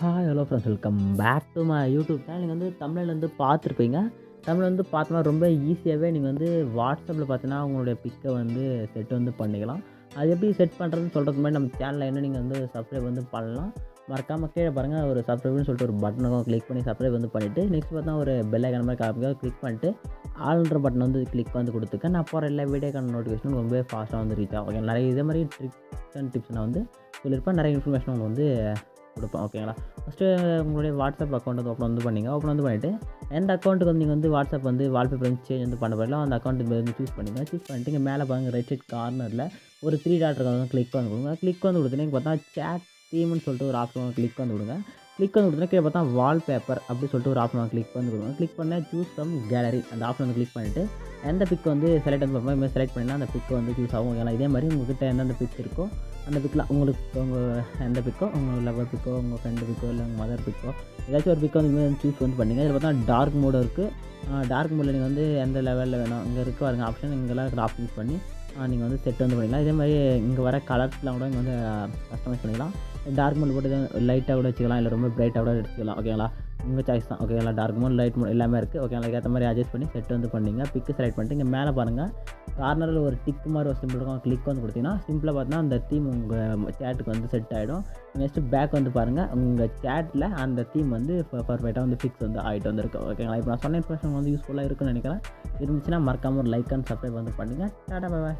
Hi hello friends, welcome back to my YouTube channel. நீங்கள் வந்து தமிழில் வந்து பார்த்துருப்பீங்க. தமிழ் வந்து பார்த்தோம்னா ரொம்ப ஈஸியாகவே நீங்கள் வந்து வாட்ஸ்அப்பில் பார்த்தீங்கன்னா உங்களுடைய பிக்கை வந்து செட் வந்து பண்ணிக்கலாம். அது எப்படி செட் பண்ணுறதுன்னு சொல்கிறதுக்கு முன்னாடி நம்ம சேனலில் என்ன நீங்கள் வந்து சப்ஸ்கிரைப் வந்து பண்ணலாம். மறக்காமல் கீழே பாருங்கள், ஒரு சப்ஸ்கிரைப்னு சொல்லிட்டு ஒரு பட்டனுக்கும் கிளிக் பண்ணி சப்ஸ்கிரைப் வந்து பண்ணிவிட்டு நெக்ஸ்ட் பார்த்தா ஒரு பெல் ஐக்கான மாதிரி காமிக்க கிளிக் பண்ணிட்டு ஆல்ன்ற பட்டன் வந்து கிளிக் வந்து கொடுத்துக்க. நான் போகிற எல்லா வீடியோக்கான நோட்டிஃபிகேஷன் ரொம்பவே ஃபாஸ்ட்டாக வந்து ரீச் ஆகும். ஓகே, நிறைய இதே மாதிரி ட்ரிக்ஸ் அண்ட் டிப்ஸ் நான் வந்து சொல்லியிருப்பேன். நிறைய இன்ஃபர்மேஷன் உங்களுக்கு வந்து கொடுப்பேன். ஓகேங்களா? ஃபஸ்ட்டு உங்களுடைய வாட்ஸ்அப் அக்கௌண்ட் வந்து ஓப்பன் வந்து பண்ணிங்க. ஓப்பன் வந்து பண்ணிவிட்டு எந்த அக்கௌண்ட்டுக்கு வந்து நீங்கள் வந்து வாட்ஸ்அப் வந்து வால்பேப்பர் வந்து சேஞ்ச் வந்து பண்ண போறீங்களோ அந்த அக்கௌண்ட் வந்து சூஸ் பண்ணிங்க. சூஸ் பண்ணிட்டு இங்கே மேலே பாருங்கள், ரைட் சைட் கார்னரில் ஒரு 3 டாட் இருக்க வந்து கிளிக் வந்து கொடுங்க. கிளிக் வந்து கொடுத்தீங்கன்னா பார்த்தா சேட் தீம்னு சொல்லிட்டு ஒரு ஆப்ஷன் கிளிக் வந்து கொடுங்க. கிளிக் வந்து கொடுத்தீங்கன்னா கீழே பார்த்தா வால்பேப்பர் அப்படி சொல்லிட்டு ஒரு ஆப்ஷன் கிளிக் வந்து கொடுங்க. கிளிக் பண்ணால் சூஸ் ஃப்ரம் கேலரி அந்த ஆப்ஷன் வந்து கிளிக் பண்ணிவிட்டு எந்த பிக் வந்து செலக்ட் வந்து பார்ப்போம். இதுமாதிரி செலக்ட் பண்ணினா அந்த பிக் வந்து சூஸ் ஆகும். ஓகேங்களா? இதே மாதிரி உங்கள்கிட்ட எந்தெந்த பிக் இருக்கோ அந்த பிக்கில் உங்களுக்கு உங்கள் எந்த பிக்கோ உங்கள் லவர் பிக்கோ உங்கள் ஃப்ரெண்டு பிக்கோ இல்லை உங்கள் மதர் பிக்கோ ஏதாச்சும் ஒரு பிக்கோ வந்து இதுமாதிரி சூஸ் வந்து பண்ணிங்க. இதில் பார்த்தா டார்க் மோடு இருக்குது. டார்க் மோடில் நீங்கள் வந்து எந்த லெவலில் வேணும் இங்கே இருக்க பாருங்க ஆப்ஷன், இங்கெல்லாம் இருக்கிற ஆப்ஷன் யூஸ் பண்ணி நீங்கள் வந்து செட் வந்து பண்ணிக்கலாம். இதே மாதிரி இங்கே வர கலர்ஸ்லாம் கூட இங்கே வந்து கஸ்டமைஸ் பண்ணிக்கலாம். டார்க் மோட் போட்டு லைட்டாக கூட வச்சுக்கலாம், இல்லை ரொம்ப பிரைட்டாக கூட வச்சுக்கலாம். ஓகேங்களா? உங்கள் சாய்ஸ் தான். ஓகேங்களா? டார்க் மோட், லைட் மோட் எல்லாமே இருக்குது. ஓகேங்களா? அதுக்கேற்ற மாதிரி அட்ஜஸ்ட் பண்ணி செட் வந்து பண்ணிங்க. பிக்கு செலக்ட் பண்ணிட்டு இங்கே மேலே பாருங்கள், கார்னரில் ஒரு டிக் மாதிரி ஒரு சிம்பிள் இருக்கும். கிளிக் வந்து கொடுத்தீங்கன்னா சிம்பிளாக பார்த்தீங்கன்னா அந்த தீம் உங்கள் சேட்டுக்கு வந்து செட் ஆகிடும். நெக்ஸ்ட்டு பேக் வந்து பாருங்கள், உங்கள் சேட்டில் அந்த தீம் வந்து பர்ஃபெக்டாக வந்து ஃபிக்ஸ் வந்து ஆகிட்டு வந்துருக்கு. ஓகேங்களா? இப்போ நான் சொன்ன இன்ஃபர்மேஷன் வந்து யூஸ்ஃபுல்லாக இருக்குன்னு நினைக்கிறேன். இருந்துச்சுன்னா மறக்காமல் ஒரு லைக் அண்ட் சப்ஸ்கிரைப் வந்து பண்ணுங்கள். Tata, bye bye.